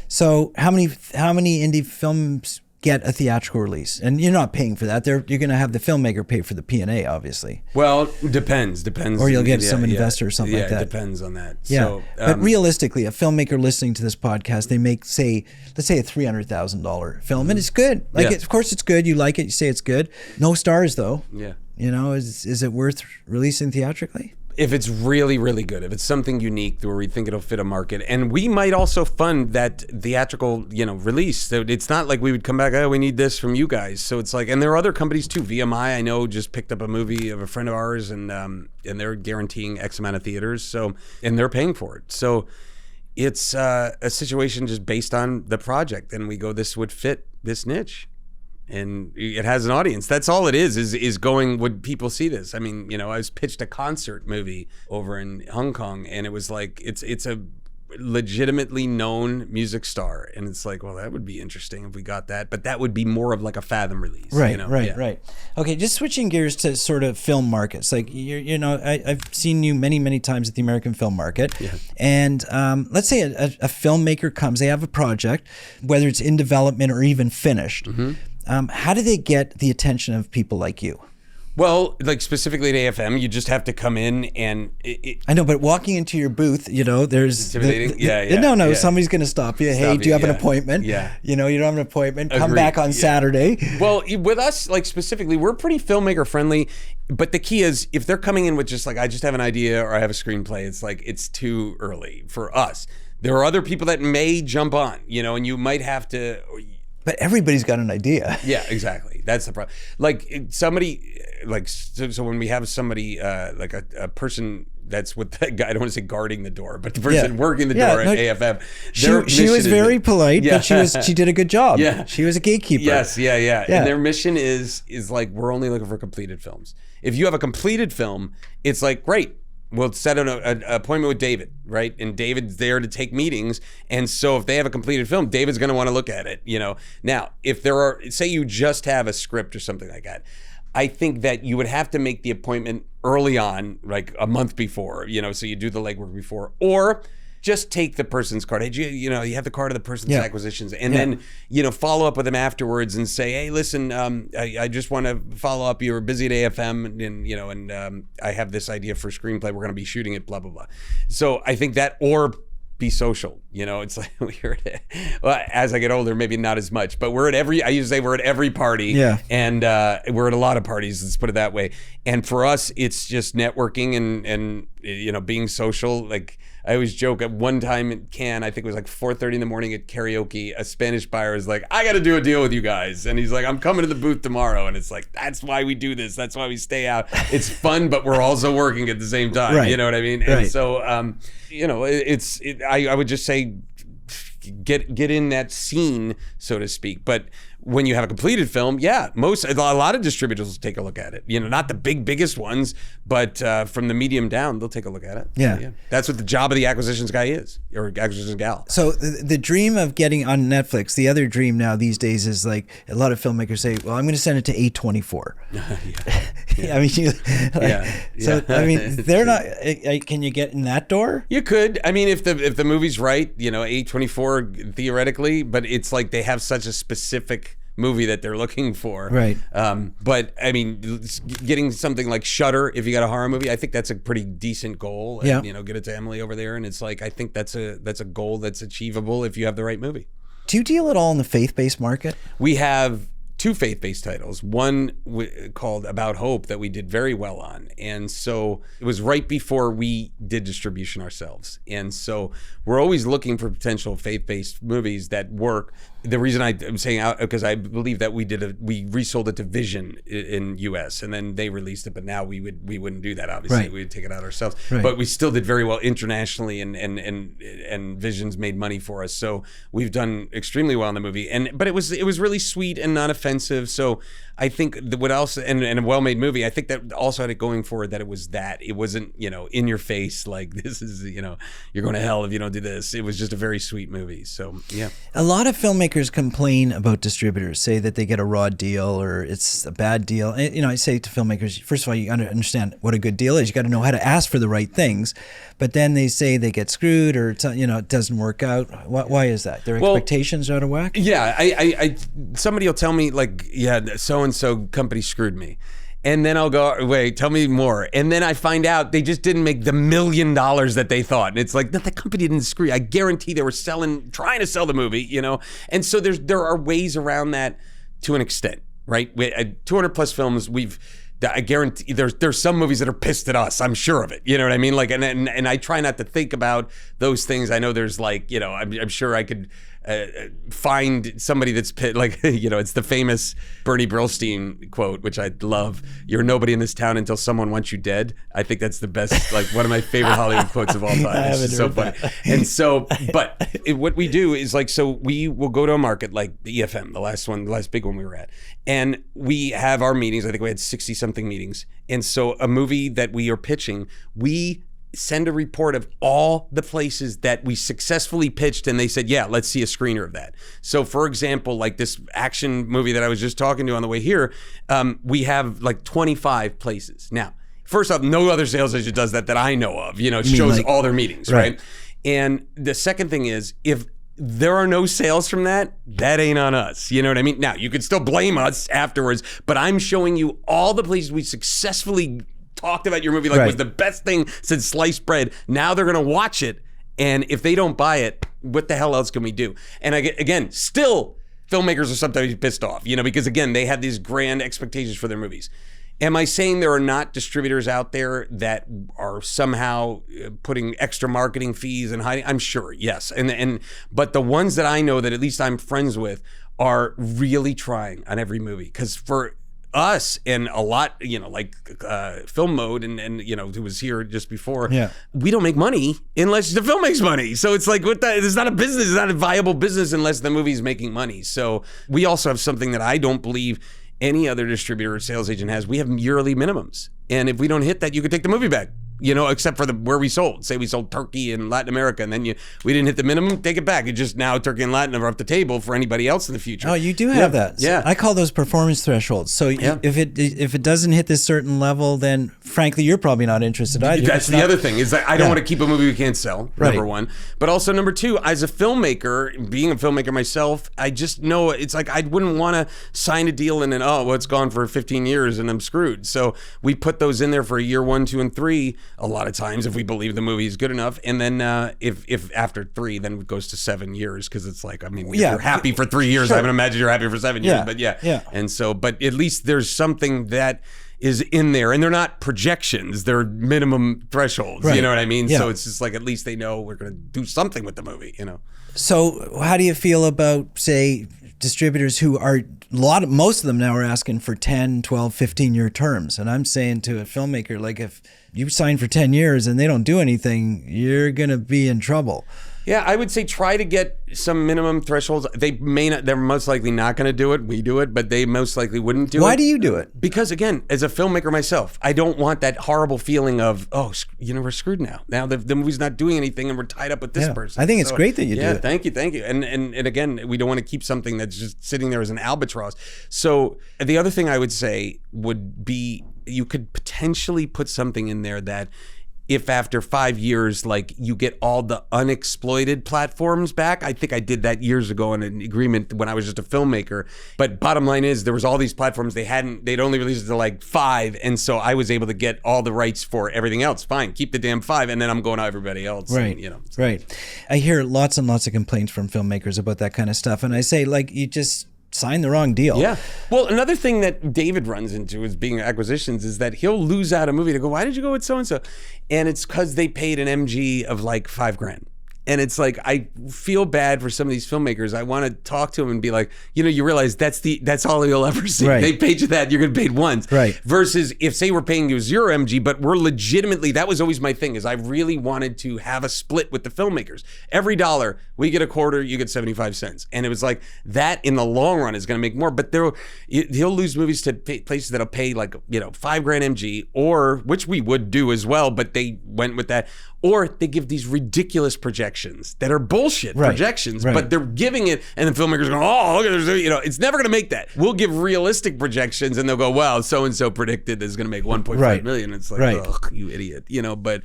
So how many indie films get a theatrical release? And you're not paying for that. You're going to have the filmmaker pay for the P&A, obviously. Well, depends. Or you'll get some investor or something like that. Yeah, it depends on that. Yeah, so, but realistically, a filmmaker listening to this podcast, they make, let's say a $300,000 film, and it's good. Of course it's good. You like it. You say it's good. No stars, though. Yeah. Is it worth releasing theatrically? If it's really, really good, if it's something unique where we think it'll fit a market, and we might also fund that theatrical, release. So it's not like we would come back, oh, we need this from you guys. So it's like, and there are other companies too. VMI, I know, just picked up a movie of a friend of ours, and they're guaranteeing X amount of theaters. So, and they're paying for it. So it's a situation just based on the project, and we go, this would fit this niche. And it has an audience. That's all it is going, would people see this? I mean, I was pitched a concert movie over in Hong Kong, and it was like, it's a legitimately known music star. And it's like, well, that would be interesting if we got that, but that would be more of like a Fathom release. Right. Okay, just switching gears to sort of film markets. Like, I've seen you many, many times at the American Film Market. Yeah. And let's say a filmmaker comes, they have a project, whether it's in development or even finished. Mm-hmm. How do they get the attention of people like you? Well, like specifically at AFM, you just have to come in and I know, but walking into your booth, there's intimidating. No, somebody's going to stop you. Hey, do you have an appointment? Yeah. You don't have an appointment. Come Agreed. back on Saturday. Well, with us, like specifically, we're pretty filmmaker friendly. But the key is if they're coming in with just like, I just have an idea or I have a screenplay, it's like, it's too early for us. There are other people that may jump on, and you might have to. But everybody's got an idea. Yeah, exactly. That's the problem. Like somebody, so when we have somebody, like a person that's with that guy, I don't want to say guarding the door, but the person working the door at AFM. She was very polite, but she did a good job. Yeah. She was a gatekeeper. Yes, yeah. And their mission is like, we're only looking for completed films. If you have a completed film, it's like, great. We'll set an appointment with David, right? And David's there to take meetings. And so if they have a completed film, David's going to want to look at it, Now, if there are, say you just have a script or something like that, I think that you would have to make the appointment early on, like a month before, so you do the legwork before, or just take the person's card. Hey, you have the card of the person's acquisitions, and then follow up with them afterwards and say, hey, listen, I just want to follow up. You were busy at AFM, and I have this idea for a screenplay. We're going to be shooting it, blah blah blah. So I think that, or be social. It's like as I get older, maybe not as much, but I used to say we're at every party, and we're at a lot of parties. Let's put it that way. And for us, it's just networking and being social. Like, I always joke, at one time in Cannes, I think it was like 4:30 in the morning at karaoke, a Spanish buyer was like, I got to do a deal with you guys. And he's like, I'm coming to the booth tomorrow. And it's like, that's why we do this. That's why we stay out. It's fun, but we're also working at the same time. Right. You know what I mean? Right. And so, I would just say, get in that scene, so to speak. But when you have a completed film, a lot of distributors will take a look at it. Not the biggest ones, but from the medium down, they'll take a look at it. Yeah. That's what the job of the acquisitions guy is, or acquisitions gal. So the dream of getting on Netflix, the other dream now these days is like a lot of filmmakers say, well, I'm going to send it to A24. I mean, they're not. Can you get in that door? You could. I mean, if the movie's right, A24 theoretically, but it's like they have such a specific movie that they're looking for. Right. But I mean, getting something like Shudder, if you got a horror movie, I think that's a pretty decent goal. Yeah. And, get it to Emily over there, and it's like, I think that's a goal that's achievable if you have the right movie. Do you deal at all in the faith-based market? We have two faith-based titles, one called About Hope that we did very well on. And so it was right before we did distribution ourselves. And so we're always looking for potential faith-based movies that work. The reason I'm saying out, because I believe that we resold it to Vision in US, and then they released it, but now we wouldn't do that, obviously. Right. We would take it out ourselves. Right. But we still did very well internationally, and Vision's made money for us. So we've done extremely well in the movie. But it was really sweet and not offensive. So I think what else, and a well-made movie, I think that also had it going for it that it wasn't, in your face, like, this is, you're going to hell if you don't do this. It was just a very sweet movie. So, yeah. A lot of filmmakers complain about distributors, say that they get a raw deal or it's a bad deal. I say to filmmakers, first of all, you got to understand what a good deal is. You got to know how to ask for the right things. But then they say they get screwed or, it doesn't work out. Why is that? Their expectations are out of whack? Yeah. I somebody will tell me, like, so-and-so company screwed me. And then I'll go, wait, tell me more. And then I find out they just didn't make the $1 million that they thought. And it's like, no, the company didn't screw you. I guarantee they were trying to sell the movie, And so there are ways around that to an extent, right? 200 plus films, I guarantee there's some movies that are pissed at us. I'm sure of it. You know what I mean? Like, and I try not to think about those things. I know there's like, I'm sure I could find somebody that's like, it's the famous Bernie Brillstein quote, which I love. You're nobody in this town until someone wants you dead. I think that's the best, like one of my favorite Hollywood quotes of all time. It's just so funny. And so, but what we do is like, so we will go to a market like the EFM, the last big one we were at. And we have our meetings. I think we had 60 something meetings. And so a movie that we are pitching, we send a report of all the places that we successfully pitched, and they said, yeah, let's see a screener of that. So for example, like this action movie that I was just talking to on the way here, we have like 25 places. Now, first off, no other sales agent does that I know of. It shows all their meetings, right? And the second thing is, if there are no sales from that, that ain't on us. You know what I mean? Now, you could still blame us afterwards, but I'm showing you all the places we successfully talked about your movie like was the best thing since sliced bread. Now they're going to watch it, and if they don't buy it, what the hell else can we do? And again, still, filmmakers are sometimes pissed off, because again, they have these grand expectations for their movies. Am I saying there are not distributors out there that are somehow putting extra marketing fees and hiding? I'm sure, yes. But the ones that I know that at least I'm friends with are really trying on every movie. Because for us and a lot, like Film Mode and who was here just before, we don't make money unless the film makes money. So it's like, it's not a business, it's not a viable business unless the movie's making money. So we also have something that I don't believe any other distributor or sales agent has. We have yearly minimums. And if we don't hit that, you could take the movie back. Except for where we sold. Say we sold Turkey and Latin America, and then we didn't hit the minimum, take it back. It's just now Turkey and Latin are off the table for anybody else in the future. Oh, you do have that. Yeah. I call those performance thresholds. So if it doesn't hit this certain level, then frankly, you're probably not interested either. That's the other thing, is that I don't want to keep a movie we can't sell, number one. But also number two, as a filmmaker, being a filmmaker myself, I just know it's like I wouldn't want to sign a deal and then, it's gone for 15 years and I'm screwed. So we put those in there for year 1, 2, and 3 a lot of times if we believe the movie is good enough. And then if after 3, then it goes to 7 years, because it's like, if you're happy for 3 years, I would imagine you're happy for 7 years. But and so, but at least there's something that is in there, and they're not projections, they're minimum thresholds. You know what I mean? So it's just like, at least they know we're going to do something with the movie. So how do you feel about, say, distributors who are most of them now are asking for 10, 12, 15-year terms? And I'm saying to a filmmaker, like, if you sign for 10 years and they don't do anything, you're going to be in trouble. Yeah, I would say try to get some minimum thresholds. They're most likely not going to do it. We do it, but they most likely wouldn't do it. Why do you do it? Because again, as a filmmaker myself, I don't want that horrible feeling of, we're screwed now. Now the movie's not doing anything and we're tied up with this person. I think it's great that you do it. Thank you. And again, we don't want to keep something that's just sitting there as an albatross. So the other thing I would say would be, you could potentially put something in there that if after 5 years, like, you get all the unexploited platforms back. I think I did that years ago in an agreement when I was just a filmmaker. But bottom line is, there was all these platforms, they'd only released it to like 5. And so I was able to get all the rights for everything else. Fine, keep the damn 5. And then I'm going to everybody else. Right. And, Right. I hear lots and lots of complaints from filmmakers about that kind of stuff. And I say, like, you just sign the wrong deal. Yeah. Well, another thing that David runs into as being acquisitions is that he'll lose out a movie to go, why did you go with so-and-so? And it's because they paid an MG of like $5,000. And it's like, I feel bad for some of these filmmakers. I want to talk to them and be like, you realize that's all you'll ever see. Right. They paid you that, you're going to pay it once. Right. Versus if, say, we're paying you 0 MG, but we're legitimately, that was always my thing, is I really wanted to have a split with the filmmakers. Every dollar, we get a quarter, you get 75 cents. And it was like, that in the long run is going to make more. But he'll lose movies to places that'll pay like, $5,000 MG, or, which we would do as well, but they went with that. Or they give these ridiculous projections that are bullshit projections, but they're giving it, and the filmmakers go, oh, look at this, it's never going to make that. We'll give realistic projections, and they'll go, well, so-and-so predicted is going to make 1.5 million. It's like, ugh, you idiot, But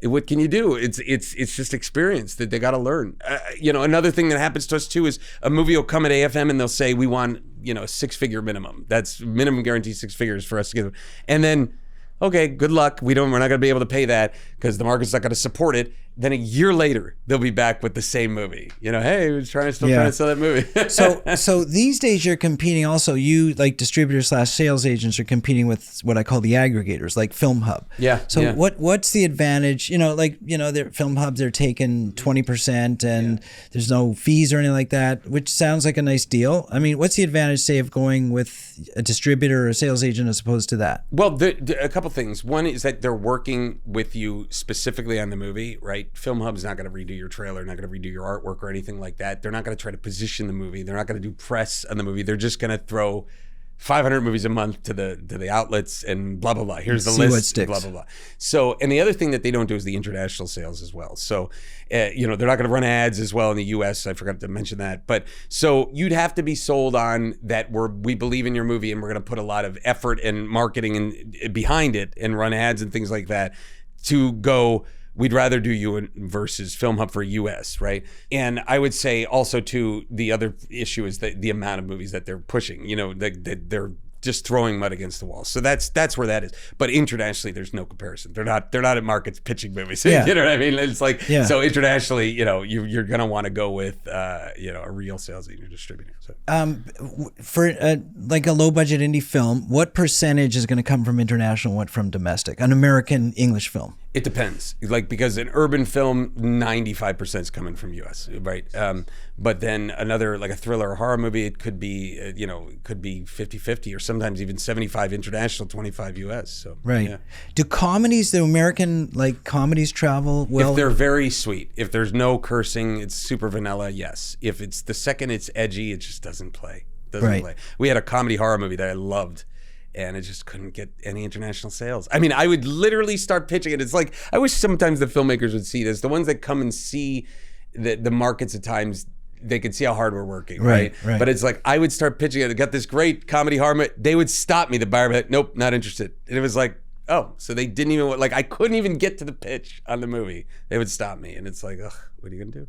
what can you do? It's just experience that they got to learn. Another thing that happens to us too is a movie will come at AFM and they'll say, we want, a 6-figure minimum. That's minimum guarantee 6 figures for us to give. And then, okay, good luck. We're not going to be able to pay that because the market's not going to support it. Then a year later, they'll be back with the same movie. Hey, we're trying to sell that movie. So these days you're competing also, you like distributors/sales agents are competing with what I call the aggregators, like Film Hub. Yeah. So what's the advantage? Their Film Hubs, they're taking 20% and there's no fees or anything like that, which sounds like a nice deal. I mean, what's the advantage, say, of going with a distributor or a sales agent as opposed to that? Well, a couple things. One is that they're working with you specifically on the movie, right? Film Hub's not going to redo your trailer, not going to redo your artwork or anything like that. They're not going to try to position the movie. They're not going to do press on the movie. They're just going to throw 500 movies a month to the outlets and blah, blah, blah. Here's the list, what sticks. Blah, blah, blah. So, and the other thing that they don't do is the international sales as well. So, they're not going to run ads as well in the US. I forgot to mention that. But so you'd have to be sold on that we believe in your movie and we're going to put a lot of effort and marketing behind it and run ads and things like that to go, we'd rather do you versus Film Hub for US, right? And I would say also too, the other issue is the amount of movies that they're pushing. You know, they're just throwing mud against the wall. So that's where that is. But internationally, there's no comparison. They're not at markets pitching movies. Yeah. You know what I mean? It's like, Yeah. so internationally, you know, you're going to want to go with, you know, a real sales agent or distributor. So. For like a low budget indie film, what percentage is going to come from international, what from domestic? An American English film? It depends. Like, because an urban film, 95% is coming from US, right? But then another, like a thriller or horror movie, it could be, you know, it could be 50-50 or sometimes even 75 international, 25 US. So, right. yeah. Do comedies, the American like comedies travel well? If they're very sweet, if there's no cursing, it's super vanilla, yes. If it's the second it's edgy, it just doesn't play. Doesn't play. We had a comedy horror movie that I loved, and it just couldn't get any international sales. I mean, I would literally start pitching it. It's like, I wish sometimes the filmmakers would see this. The ones that come and see the markets at times, they could see how hard we're working, right? But it's like, I would start pitching it. I got this great comedy horror movie. They would stop me. The buyer would be like, nope, not interested. And it was like, oh, so they didn't even, like, I couldn't even get to the pitch on the movie. They would stop me. And it's like, ugh, what are you gonna do?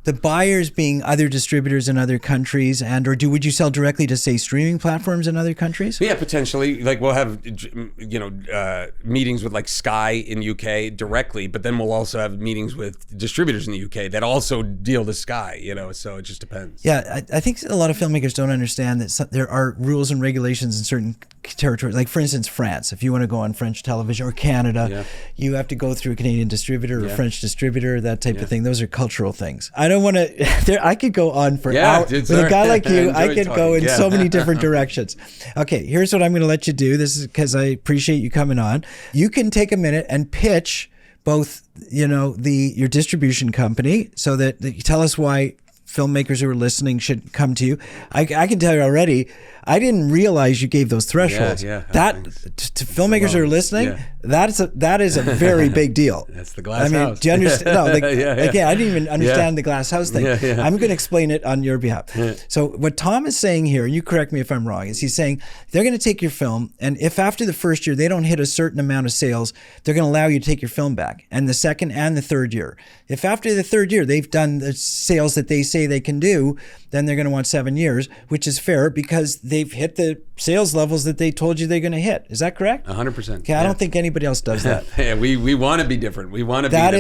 The buyers being other distributors in other countries, would you sell directly to, say, streaming platforms in other countries? Yeah, potentially. Like, we'll have, you know, meetings with like Sky in UK directly, but then we'll also have meetings with distributors in the UK that also deal to Sky, you know, so it just depends. Yeah, I think a lot of filmmakers don't understand that there are rules and regulations in certain territories. Like, for instance, France. If you want to go on French television, or Canada, you have to go through a Canadian distributor or a French distributor, that type of thing. Those are cultural things. I don't want to, I could go on for hours. With a guy like you, I could go in so many different directions. Okay, here's what I'm going to let you do. This is because I appreciate you coming on. You can take a minute and pitch both, you know, your distribution company, so that you tell us why filmmakers who are listening should come to you. I can tell you already, I didn't realize you gave those thresholds. That to filmmakers who are listening, that is a very big deal. That's the glass house. Do you understand? No, again, I didn't even understand the glass house thing. I'm going to explain it on your behalf. So what Tom is saying here, and you correct me if I'm wrong, is he's saying they're going to take your film, and if after the first year they don't hit a certain amount of sales, they're going to allow you to take your film back, and the second and the third year. If after the third year they've done the sales that they say they can do, then they're going to want 7 years, which is fair because they've hit the sales levels that they told you they're going to hit. Is that correct? 100%. Okay, I don't think anybody else does that. we want to be different. We want to be that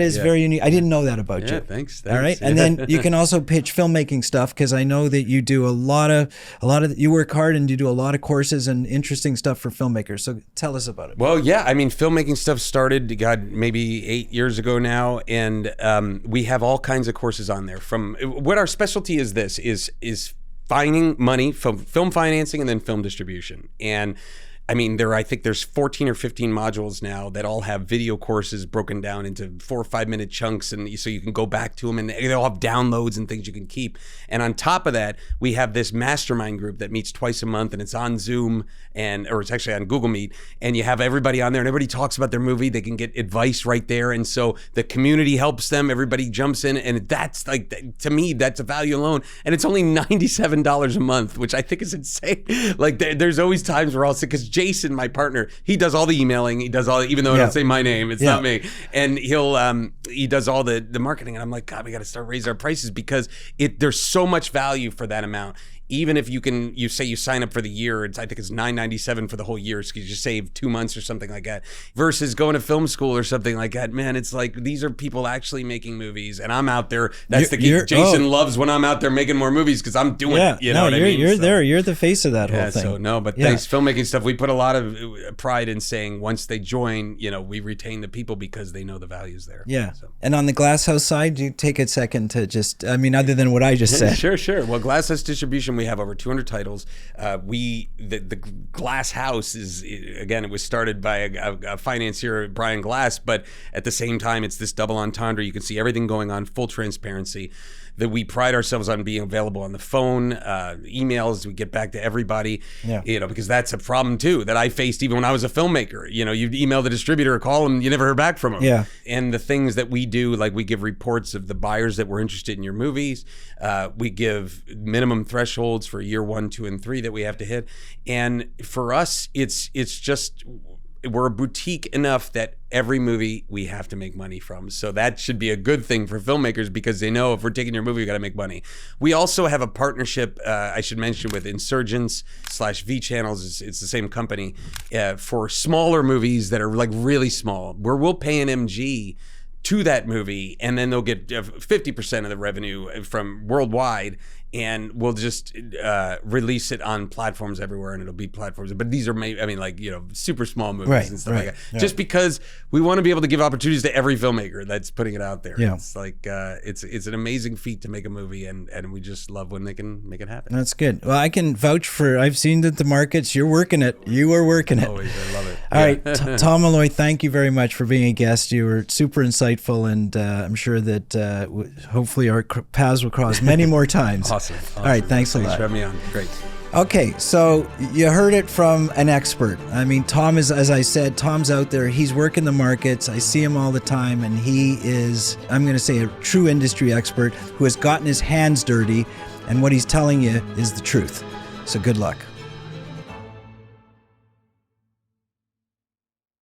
is very unique. I didn't know that about you. Thanks. All right, and then you can also pitch filmmaking stuff, because I know that you do a lot of you work hard and you do a lot of courses and interesting stuff for filmmakers. So tell us about it. Well, yeah, I mean, filmmaking stuff started, God, maybe 8 years ago now, and we have all kinds of courses on there. From what our specialty is, is finding money from film financing and then film distribution. And I mean, I think there's 14 or 15 modules now that all have video courses broken down into 4 or 5 minute chunks, and so you can go back to them, and they all have downloads and things you can keep. And on top of that, we have this mastermind group that meets twice a month, and it's on Zoom, or it's actually on Google Meet, and you have everybody on there, and everybody talks about their movie. They can get advice right there, and so the community helps them. Everybody jumps in, and that's like, to me, that's a value alone. And it's only $97 a month, which I think is insane. Like, there's always times where I'll say, because Jason, my partner, he does all the emailing. He does all, even though I don't say my name, it's not me. And he does all the marketing. And I'm like, God, we got to start raising our prices, because there's so much value for that amount. Even if you say you sign up for the year, I think it's $9.97 for the whole year, so you just save 2 months or something like that. Versus going to film school or something like that, man, it's like, these are people actually making movies, and I'm out there. That's the key. Jason loves when I'm out there making more movies, because I'm doing it. You know what I mean? You're there. You're the face of that whole thing. So no, but thanks, filmmaking stuff. We put a lot of pride in saying once they join, we retain the people because they know the value's there. Yeah. So. And on the Glasshouse side, do you take a second to just, other than what I just said? Sure. Well, Glasshouse Distribution, we have over 200 titles. The Glass House is, again, it was started by a financier, Brian Glass, but at the same time, it's this double entendre. You can see everything going on, full transparency. That we pride ourselves on being available on the phone, emails. We get back to everybody, because that's a problem too that I faced even when I was a filmmaker. You'd email the distributor or call them, you never heard back from them. Yeah. And the things that we do, like we give reports of the buyers that were interested in your movies. We give minimum thresholds for year 1, 2, and 3 that we have to hit. And for us, it's just, we're a boutique enough that every movie we have to make money from. So that should be a good thing for filmmakers, because they know if we're taking your movie, we got to make money. We also have a partnership, I should mention, with Insurgents/V Channels. It's the same company for smaller movies that are like really small, where we'll pay an MG to that movie, and then they'll get 50% of the revenue from worldwide, and we'll just release it on platforms everywhere, and it'll be platforms. But these are, super small movies and stuff like that. Right. Just because we want to be able to give opportunities to every filmmaker that's putting it out there. Yeah. It's like it's an amazing feat to make a movie, and we just love when they can make it happen. That's good. Well, I can vouch for. I've seen that the markets. You're working it. You are working it. Always, I love it. All right, Tom Malloy, thank you very much for being a guest. You were super insightful, and I'm sure that hopefully our paths will cross many more times. Awesome. All right, thanks a lot. Thanks for having me on. Great. Okay, so you heard it from an expert. I mean, Tom is, as I said, Tom's out there. He's working the markets. I see him all the time, and he is, I'm going to say, a true industry expert who has gotten his hands dirty, and what he's telling you is the truth. So good luck.